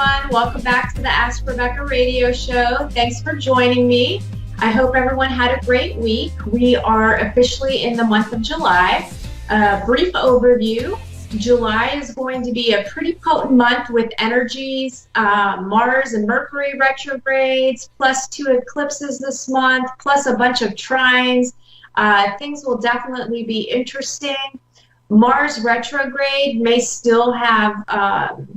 everyone. Welcome back to the Ask Rebecca radio show. Thanks for joining me. I hope everyone had a great week. We are officially in the month of July. Brief overview. July is going to be a pretty potent month with energies, Mars and Mercury retrogrades, plus 2 eclipses this month, plus a bunch of trines. Things will definitely be interesting. Mars retrograde may still have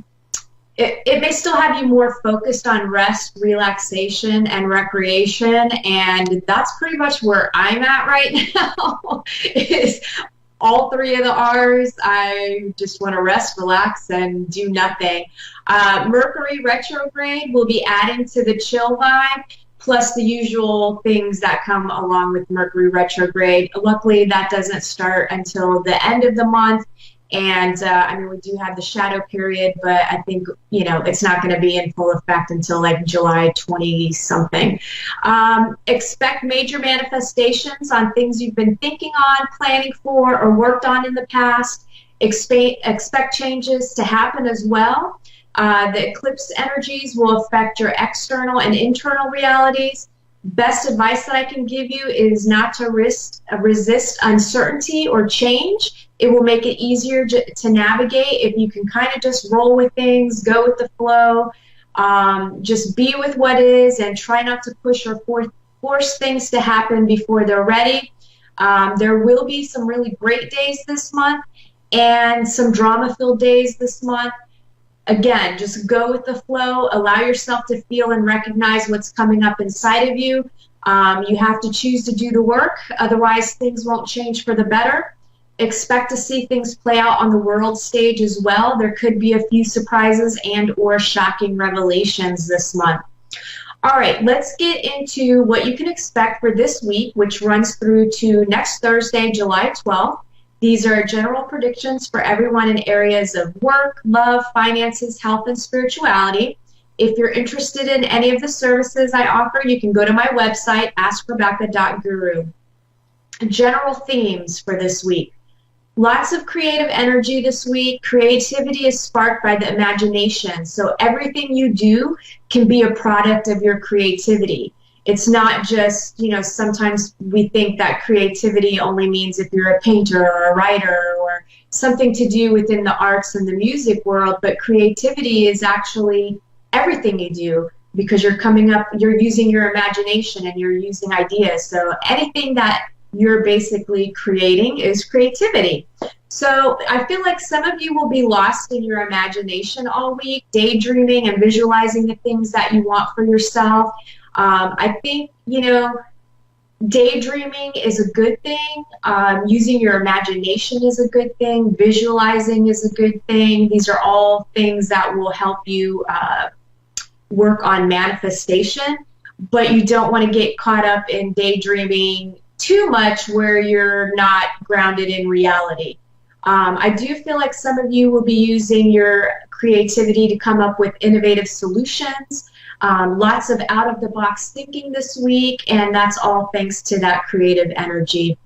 it may still have you more focused on rest, relaxation, and recreation, and that's pretty much where I'm at right now. Is all 3 of the R's. I just want to rest, relax, and do nothing. Mercury retrograde will be adding to the chill vibe, plus the usual things that come along with Mercury retrograde. Luckily, that doesn't start until the end of the month. And we do have the shadow period, but I think, it's not going to be in full effect until like July 20-something. Expect major manifestations on things you've been thinking on, planning for, or worked on in the past. Expect changes to happen as well. The eclipse energies will affect your external and internal realities. Best advice that I can give you is not to resist uncertainty or change. It will make it easier to navigate if you can kind of just roll with things, go with the flow, just be with what is, and try not to push or force things to happen before they're ready. There will be some really great days this month and some drama-filled days this month. Again, just go with the flow. Allow yourself to feel and recognize what's coming up inside of you. You have to choose to do the work. Otherwise, things won't change for the better. Expect to see things play out on the world stage as well. There could be a few surprises and or shocking revelations this month. All right, let's get into what you can expect for this week, which runs through to next Thursday, July 12th. These are general predictions for everyone in areas of work, love, finances, health, and spirituality. If you're interested in any of the services I offer, you can go to my website, AskRebecca.guru. General themes for this week. Lots of creative energy this week. Creativity is sparked by the imagination, so everything you do can be a product of your creativity. It's not just, sometimes we think that creativity only means if you're a painter or a writer or something to do within the arts and the music world, but creativity is actually everything you do because you're using your imagination and you're using ideas. So anything that you're basically creating is creativity. So I feel like some of you will be lost in your imagination all week, daydreaming and visualizing the things that you want for yourself. I think, daydreaming is a good thing. Using your imagination is a good thing. Visualizing is a good thing. These are all things that will help you work on manifestation, but you don't want to get caught up in daydreaming too much where you're not grounded in reality. I do feel like some of you will be using your creativity to come up with innovative solutions. Lots of out-of-the-box thinking this week, and that's all thanks to that creative energy.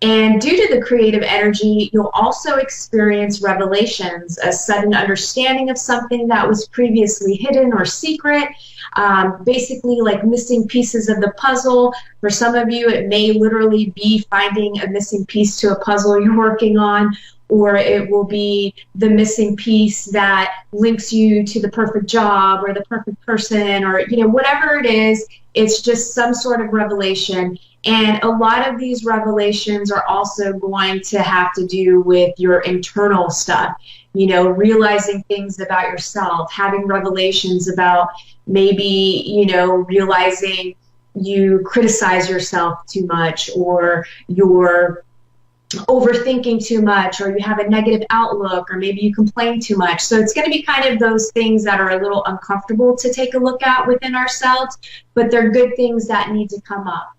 And due to the creative energy, you'll also experience revelations, a sudden understanding of something that was previously hidden or secret, basically like missing pieces of the puzzle. For some of you, it may literally be finding a missing piece to a puzzle you're working on, or it will be the missing piece that links you to the perfect job or the perfect person, or whatever it is. It's just some sort of revelation. And a lot of these revelations are also going to have to do with your internal stuff, realizing things about yourself, having revelations about maybe, realizing you criticize yourself too much, or you're overthinking too much, or you have a negative outlook, or maybe you complain too much. So it's going to be kind of those things that are a little uncomfortable to take a look at within ourselves, but they're good things that need to come up.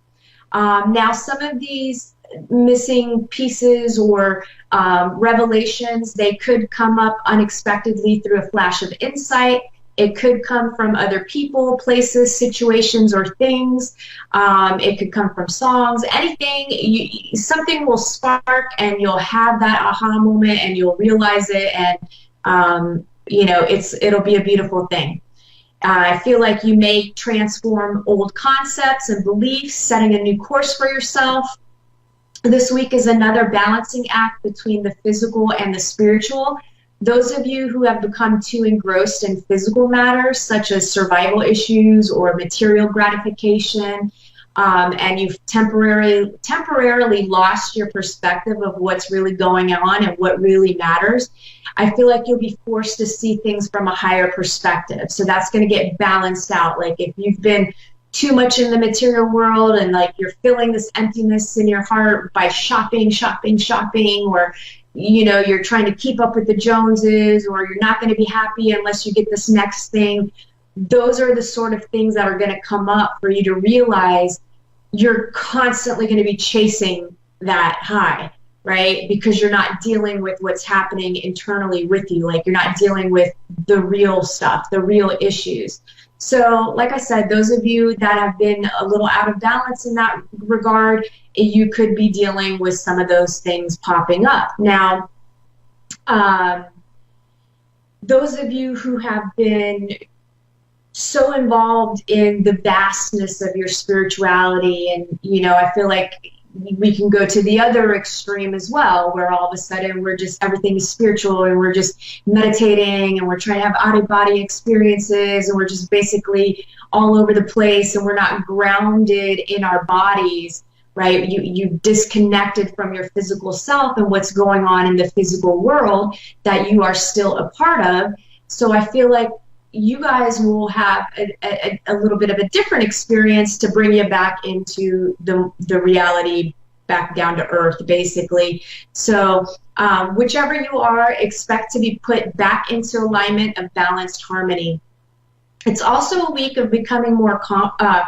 Now, some of these missing pieces or revelations, they could come up unexpectedly through a flash of insight. It could come from other people, places, situations, or things. It could come from songs, anything. Something will spark, and you'll have that aha moment, and you'll realize it, and it'll be a beautiful thing. I feel like you may transform old concepts and beliefs, setting a new course for yourself. This week is another balancing act between the physical and the spiritual. Those of you who have become too engrossed in physical matters, such as survival issues or material gratification, and you've temporarily lost your perspective of what's really going on and what really matters, I feel like you'll be forced to see things from a higher perspective. So that's going to get balanced out. Like if you've been too much in the material world and like you're feeling this emptiness in your heart by shopping, or you're trying to keep up with the Joneses, or you're not going to be happy unless you get this next thing. Those are the sort of things that are going to come up for you to realize you're constantly going to be chasing that high, right? Because you're not dealing with what's happening internally with you. Like you're not dealing with the real stuff, the real issues. So like I said, those of you that have been a little out of balance in that regard, you could be dealing with some of those things popping up. Now, those of you who have been so involved in the vastness of your spirituality, and I feel like we can go to the other extreme as well, where all of a sudden everything is spiritual and we're just meditating and we're trying to have out-of-body experiences and we're just basically all over the place and we're not grounded in our bodies, right? You disconnected from your physical self and what's going on in the physical world that you are still a part of. So I feel like you guys will have a little bit of a different experience to bring you back into the reality, back down to earth, basically. So whichever you are, expect to be put back into alignment of balanced harmony. It's also a week of becoming more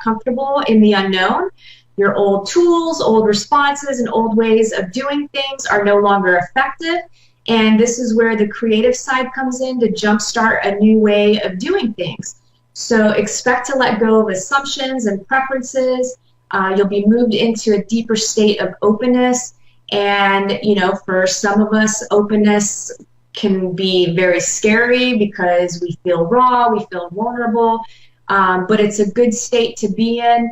comfortable in the unknown. Your old tools, old responses, and old ways of doing things are no longer effective. And this is where the creative side comes in to jumpstart a new way of doing things. So expect to let go of assumptions and preferences. You'll be moved into a deeper state of openness. And, for some of us, openness can be very scary because we feel raw, we feel vulnerable, but it's a good state to be in.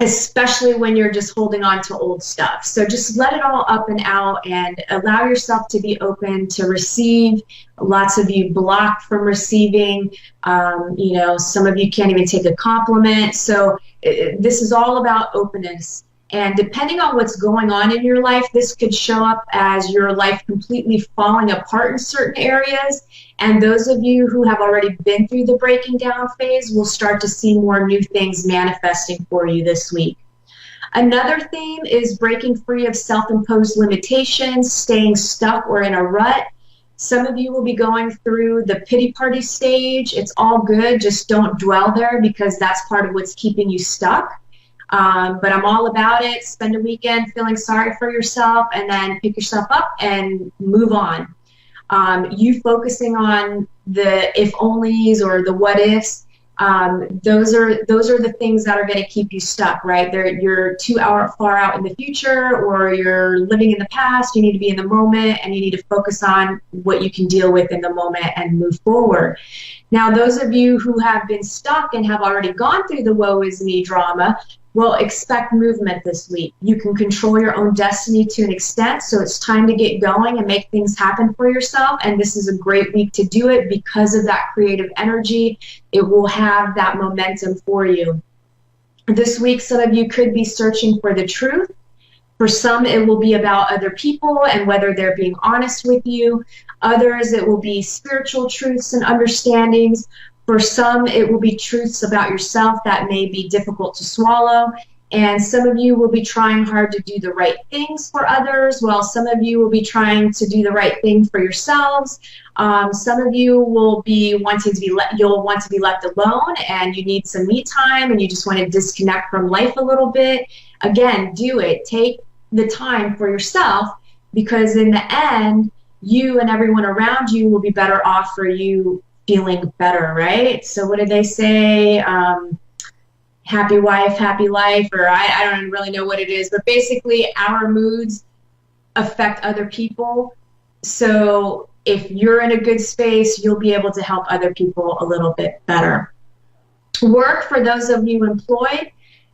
Especially when you're just holding on to old stuff. So just let it all up and out and allow yourself to be open to receive. Lots of you block from receiving. Some of you can't even take a compliment. So this is all about openness. And depending on what's going on in your life, this could show up as your life completely falling apart in certain areas. And those of you who have already been through the breaking down phase will start to see more new things manifesting for you this week. Another theme is breaking free of self-imposed limitations, staying stuck or in a rut. Some of you will be going through the pity party stage. It's all good, just don't dwell there because that's part of what's keeping you stuck. But I'm all about it. Spend a weekend feeling sorry for yourself and then pick yourself up and move on. You focusing on the if-onlys or the what-ifs, those are the things that are going to keep you stuck, right? You're too far out in the future, or you're living in the past. You need to be in the moment, and you need to focus on what you can deal with in the moment and move forward. Now, those of you who have been stuck and have already gone through the woe is me drama, well, expect movement this week. You can control your own destiny to an extent, so it's time to get going and make things happen for yourself, and this is a great week to do it because of that creative energy. It will have that momentum for you. This week, some of you could be searching for the truth. For some, it will be about other people and whether they're being honest with you. Others, it will be spiritual truths and understandings. For some, it will be truths about yourself that may be difficult to swallow. And some of you will be trying hard to do the right things for others, while some of you will be trying to do the right thing for yourselves. Some of you will be you'll want to be left alone, and you need some me time, and you just want to disconnect from life a little bit. Again, do it. Take the time for yourself, because in the end, you and everyone around you will be better off for you feeling better, right? So what did they say? Happy wife, happy life, or I don't really know what it is, but basically our moods affect other people. So if you're in a good space, you'll be able to help other people a little bit better. Work, for those of you employed,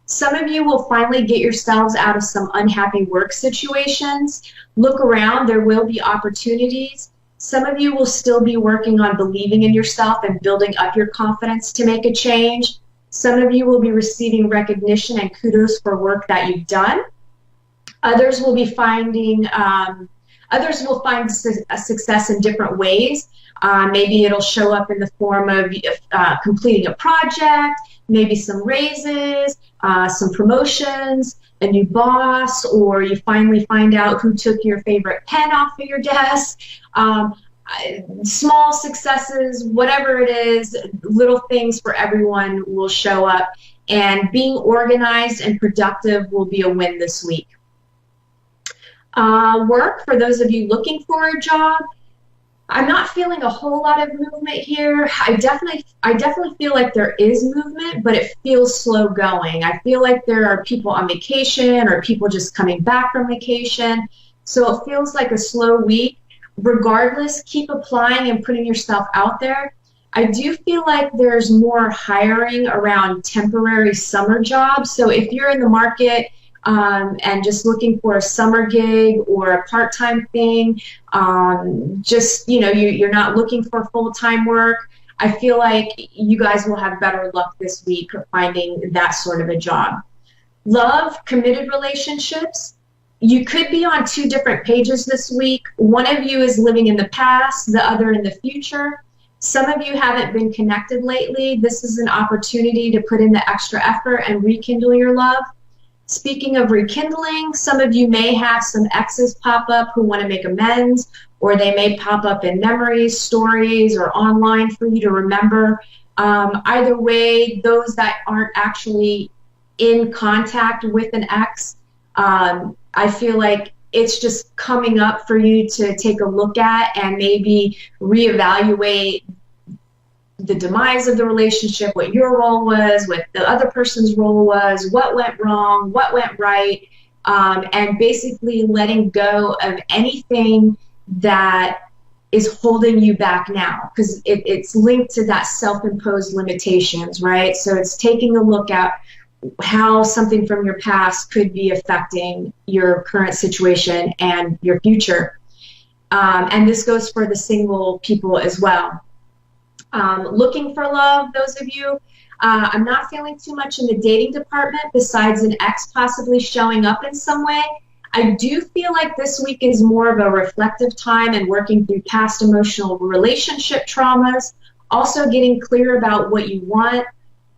some of you will finally get yourselves out of some unhappy work situations. Look around, there will be opportunities. Some of you will still be working on believing in yourself and building up your confidence to make a change. Some of you will be receiving recognition and kudos for work that you've done. Others will be finding, others will find a success in different ways. Maybe it'll show up in the form of completing a project, maybe some raises, some promotions, a new boss, or you finally find out who took your favorite pen off of your desk. Small successes, whatever it is, little things for everyone will show up. And being organized and productive will be a win this week. Work, for those of you looking for a job, I'm not feeling a whole lot of movement here. I definitely feel like there is movement, but it feels slow going. I feel like there are people on vacation or people just coming back from vacation. So it feels like a slow week. Regardless, keep applying and putting yourself out there. I do feel like there's more hiring around temporary summer jobs. So if you're in the market and just looking for a summer gig or a part-time thing, just, you're not looking for full-time work, I feel like you guys will have better luck this week finding that sort of a job. Love, committed relationships. You could be on two different pages this week. One of you is living in the past, the other in the future. Some of you haven't been connected lately. This is an opportunity to put in the extra effort and rekindle your love. Speaking of rekindling, some of you may have some exes pop up who want to make amends, or they may pop up in memories, stories, or online for you to remember. Either way, those that aren't actually in contact with an ex, I feel like it's just coming up for you to take a look at and maybe reevaluate the demise of the relationship, what your role was, what the other person's role was, what went wrong, what went right, and basically letting go of anything that is holding you back now, because it's linked to that self-imposed limitations, right? So it's taking a look at how something from your past could be affecting your current situation and your future. And this goes for the single people as well. Looking for love, those of you, I'm not feeling too much in the dating department besides an ex possibly showing up in some way. I do feel like this week is more of a reflective time and working through past emotional relationship traumas, also getting clear about what you want.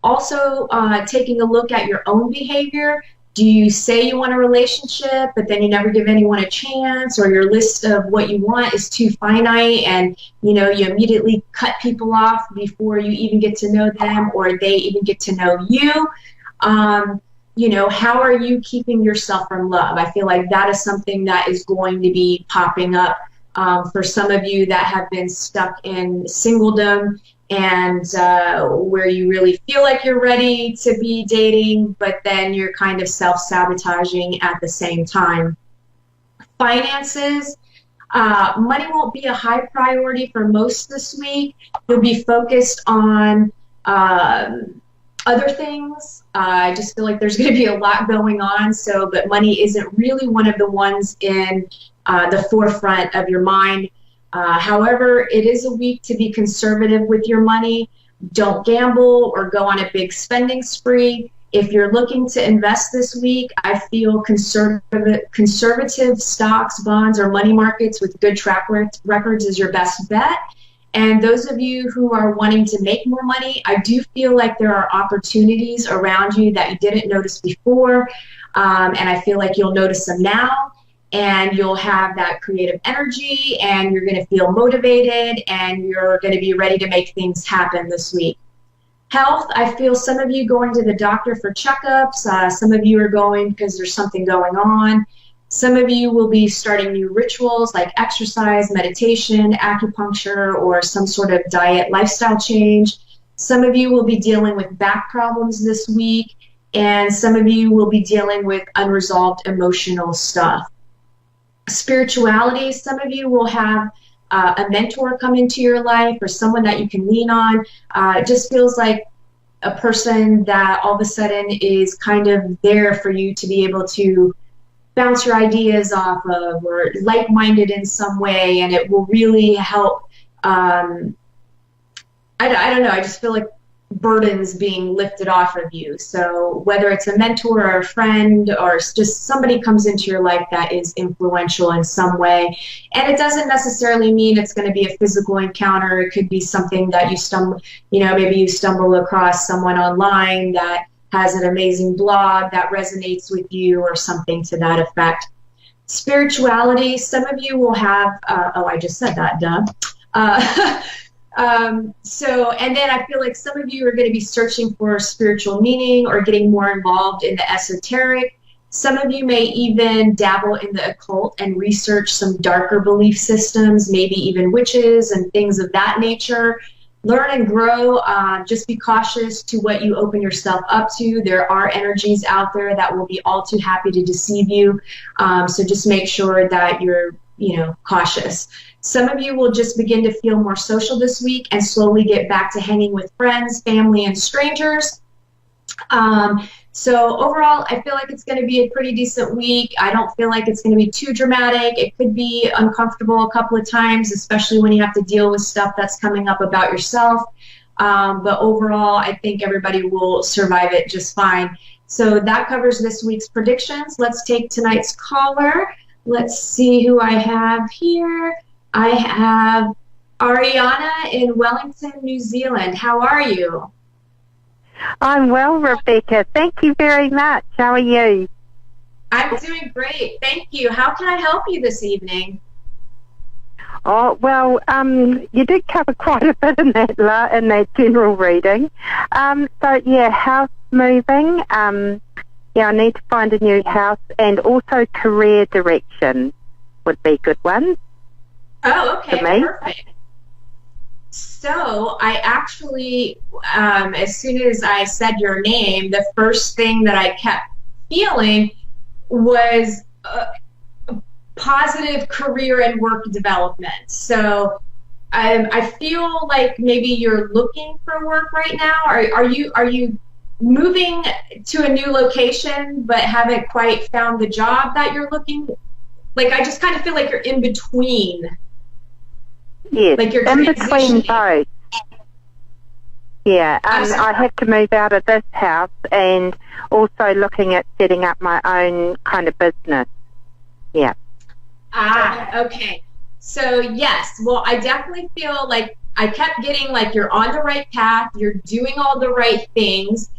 Also, taking a look at your own behavior. Do you say you want a relationship, but then you never give anyone a chance, or your list of what you want is too finite and, you immediately cut people off before you even get to know them or they even get to know you? How are you keeping yourself from love? I feel like that is something that is going to be popping up for some of you that have been stuck in singledom and where you really feel like you're ready to be dating, but then you're kind of self-sabotaging at the same time. Finances, money won't be a high priority for most this week. You'll be focused on other things. I just feel like there's going to be a lot going on, but money isn't really one of the ones in the forefront of your mind. However, it is a week to be conservative with your money. Don't gamble or go on a big spending spree. If you're looking to invest this week, I feel conservative stocks, bonds, or money markets with good track records is your best bet. And those of you who are wanting to make more money, I do feel like there are opportunities around you that you didn't notice before, and I feel like you'll notice them now. And you'll have that creative energy, and you're going to feel motivated, and you're going to be ready to make things happen this week. Health, I feel some of you going to the doctor for checkups. Some of you are going because there's something going on. Some of you will be starting new rituals like exercise, meditation, acupuncture, or some sort of diet lifestyle change. Some of you will be dealing with back problems this week, and some of you will be dealing with unresolved emotional stuff. Spirituality, some of you will have a mentor come into your life or someone that you can lean on. It just feels like a person that all of a sudden is kind of there for you to be able to bounce your ideas off of, or like-minded in some way, and it will really help. I don't know, I just feel like burdens being lifted off of you. So whether it's a mentor or a friend or just somebody comes into your life that is influential in some way, and it doesn't necessarily mean it's going to be a physical encounter. It could be something that maybe you stumble across someone online that has an amazing blog that resonates with you or something to that effect. Spirituality, some of you will have, I just said that, duh. And then I feel like some of you are going to be searching for spiritual meaning or getting more involved in the esoteric. Some of you may even dabble in the occult and research some darker belief systems, maybe even witches and things of that nature. Learn and grow. Just be cautious to what you open yourself up to. There are energies out there that will be all too happy to deceive you. So just make sure that you're, cautious. Some of you will just begin to feel more social this week and slowly get back to hanging with friends, family, and strangers. So overall, I feel like it's going to be a pretty decent week. I don't feel like it's going to be too dramatic. It could be uncomfortable a couple of times, especially when you have to deal with stuff that's coming up about yourself. But overall, I think everybody will survive it just fine. So that covers this week's predictions. Let's take tonight's caller. Let's see who I have here. I have Ariana in Wellington, New Zealand. How are you? I'm well, Rebecca. Thank you very much. How are you? I'm doing great. Thank you. How can I help you this evening? Oh, well, you did cover quite a bit in that general reading. House moving. I need to find a new house, and also career direction would be good ones. Oh, okay, for me. Perfect. So I actually, as soon as I said your name, the first thing that I kept feeling was positive career and work development. So I feel like maybe you're looking for work right now. Are you moving to a new location but haven't quite found the job that you're looking? Like, I just kind of feel like you're in between. Yes, like you're in between both. Yeah, I have to move out of this house and also looking at setting up my own kind of business. Yeah. Okay. So, yes, well, I definitely feel like I kept getting like you're on the right path, you're doing all the right things,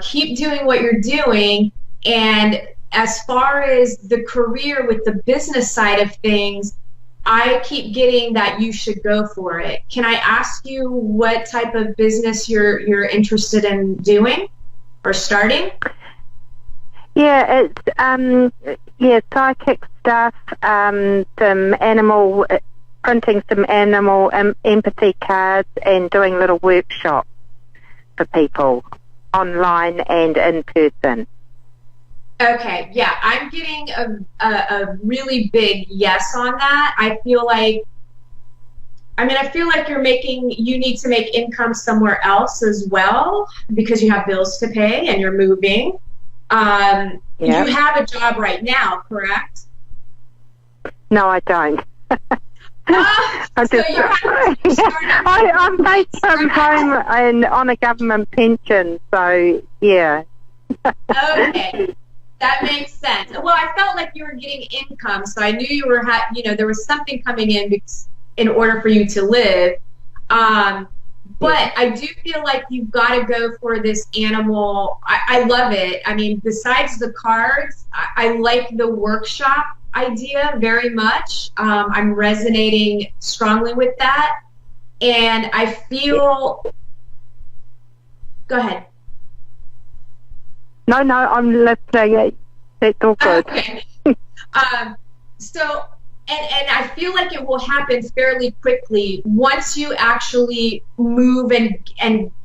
keep doing what you're doing, and as far as the career with the business side of things, I keep getting that you should go for it. Can I ask you what type of business you're interested in doing or starting? Yeah, it's psychic stuff, printing some animal empathy cards, and doing little workshops for people online and in person. Okay, yeah, I'm getting a really big yes on that. I feel like you need to make income somewhere else as well because you have bills to pay and you're moving. You have a job right now, correct? No, I don't. I'm based from home and on a government pension, so yeah. Okay. That makes sense. Well, I felt like you were getting income, so I knew you were, there was something coming in order for you to live. But I do feel like you've got to go for this animal. I love it. I mean, besides the cards, I like the workshop idea very much. I'm resonating strongly with that. And I feel... Go ahead. No, I'm listening. It's all good. Okay. So, and I feel like it will happen fairly quickly once you actually move and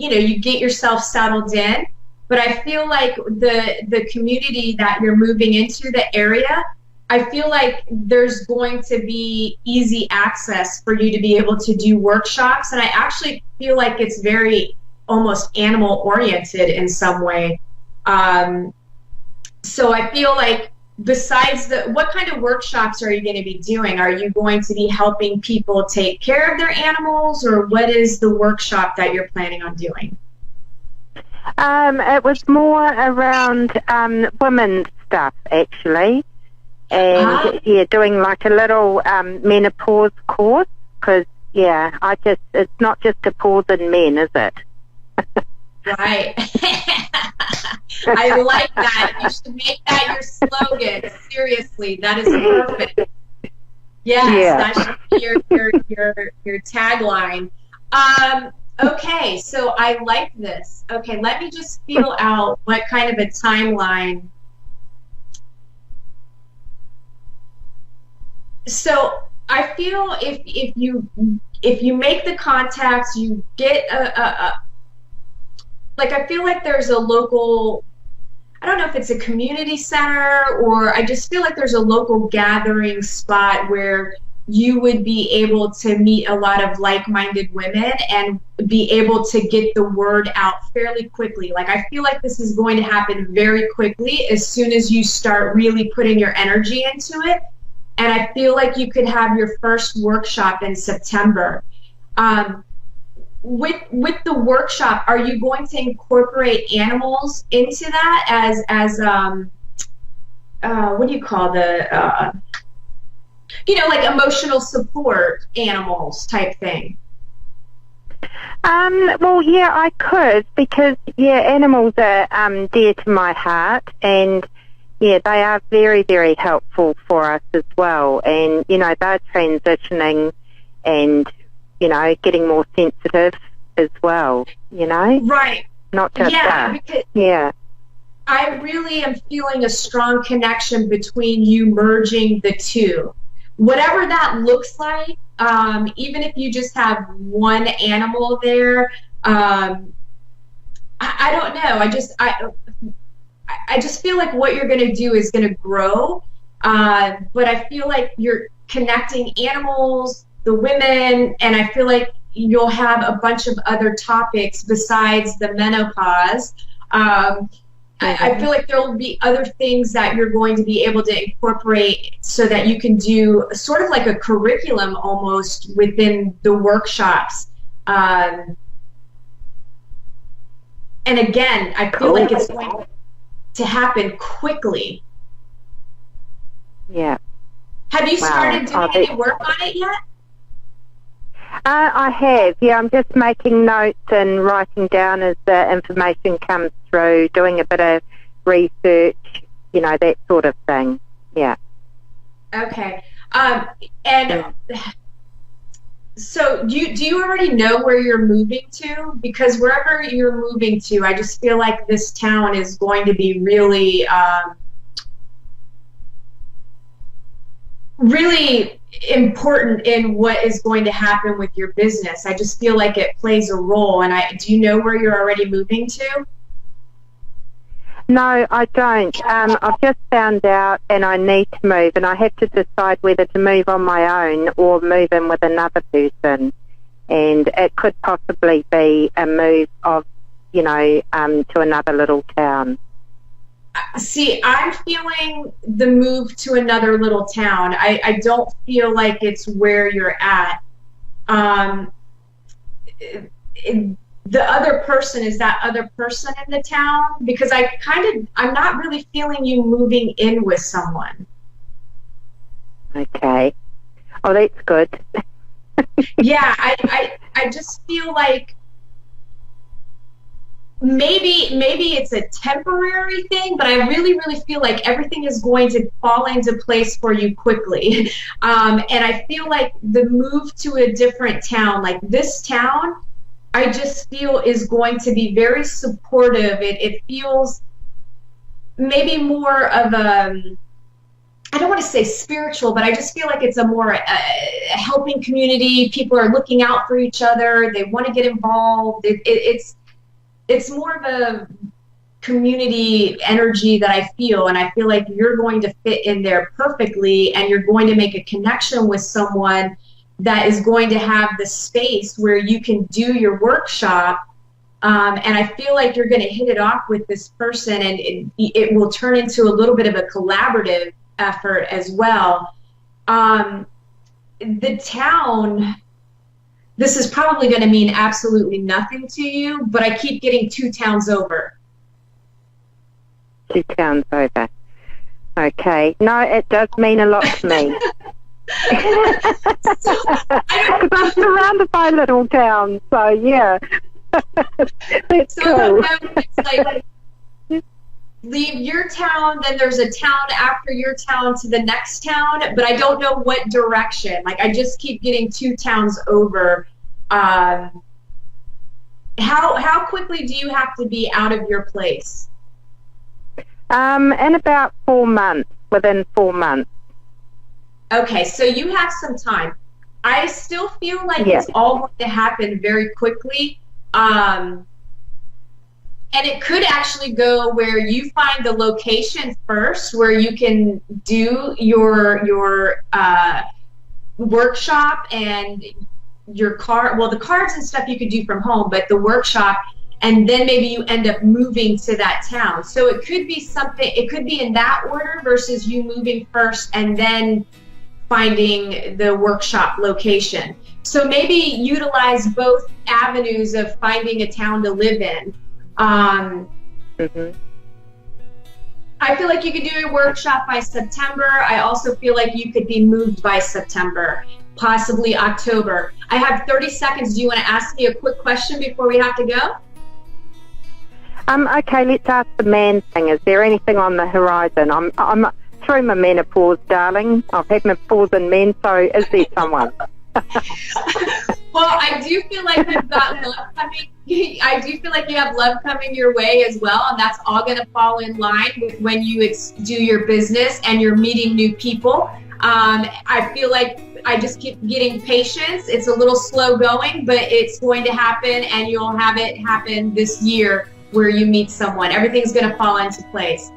you get yourself settled in. But I feel like the community that you're moving into, the area, I feel like there's going to be easy access for you to be able to do workshops. And I actually feel like it's very almost animal oriented in some way. So I feel like besides what kind of workshops are you going to be doing? Are you going to be helping people take care of their animals, or what is the workshop that you're planning on doing? It was more around women's stuff, actually. And, doing like a little menopause course, because, it's not just a pause in men, is it? Right. I like that. You should make that your slogan. Seriously, that is perfect. Yes, that should be your tagline. Okay, so I like this. Okay, let me just feel out what kind of a timeline. So I feel if you make the contacts, you get I feel like there's a local, I don't know if it's a community center, or I just feel like there's a local gathering spot where you would be able to meet a lot of like-minded women and be able to get the word out fairly quickly. Like, I feel like this is going to happen very quickly as soon as you start really putting your energy into it. And I feel like you could have your first workshop in September. With the workshop, are you going to incorporate animals into that as what do you call like emotional support animals type thing? Well, yeah, I could, because animals are dear to my heart, and they are very, very helpful for us as well. And they're transitioning and getting more sensitive as well, Right. Not just that. I really am feeling a strong connection between you merging the two. Whatever that looks like, even if you just have one animal there, I don't know. I just feel like what you're going to do is going to grow, but I feel like you're connecting animals, the women, and I feel like you'll have a bunch of other topics besides the menopause. I feel like there will be other things that you're going to be able to incorporate so that you can do sort of like a curriculum almost within the workshops. And again, I feel like it's going to happen quickly. Yeah. Have you started doing any work on it yet? I have, I'm just making notes and writing down as the information comes through, doing a bit of research, that sort of thing. Yeah. Okay. So do you already know where you're moving to? Because wherever you're moving to, I just feel like this town is going to be really, really important in what is going to happen with your business. I just feel like it plays a role. And do you know where you're already moving to? No, I don't. I've just found out, and I need to move, and I have to decide whether to move on my own or move in with another person. And it could possibly be a move of, to another little town. See, I'm feeling the move to another little town. I don't feel like it's where you're at. The other person, is that other person in the town? Because I'm not really feeling you moving in with someone. Okay. Oh, that's good. Yeah, I just feel like maybe it's a temporary thing, but I really, really feel like everything is going to fall into place for you quickly. And I feel like the move to a different town, like this town, I just feel is going to be very supportive. It feels maybe more of a, I don't want to say spiritual, but I just feel like it's a more helping community. People are looking out for each other. They want to get involved. It's more of a community energy that I feel, and I feel like you're going to fit in there perfectly, and you're going to make a connection with someone that is going to have the space where you can do your workshop. And I feel like you're going to hit it off with this person, and it will turn into a little bit of a collaborative effort as well. The town, this is probably going to mean absolutely nothing to you, but I keep getting 2 towns over. 2 towns over. Okay. No, it does mean a lot to me. Because I'm surrounded by little towns, so yeah. That's cool. It's like, leave your town, then there's a town after your town to the next town, but I don't know what direction. Like, I just keep getting 2 towns over. How quickly do you have to be out of your place? In about 4 months, within 4 months. Okay, so you have some time. I still feel like it's all going to happen very quickly. And it could actually go where you find the location first, where you can do your workshop and your card. Well, the cards and stuff you could do from home, but the workshop, and then maybe you end up moving to that town. So it could be something. It could be in that order versus you moving first and then finding the workshop location. So maybe utilize both avenues of finding a town to live in. I feel like you could do a workshop by September. I also feel like you could be moved by September, possibly October. I have 30 seconds. Do you want to ask me a quick question before we have to go? Okay, let's ask the man thing. Is there anything on the horizon? I'm through my menopause, darling. I've had menopause in men, so is there someone? Well, I do feel like you've got love coming. I do feel like you have love coming your way as well, and that's all going to fall in line with when you do your business and you're meeting new people. I feel like I just keep getting patience. It's a little slow going, but it's going to happen, and you'll have it happen this year where you meet someone. Everything's going to fall into place.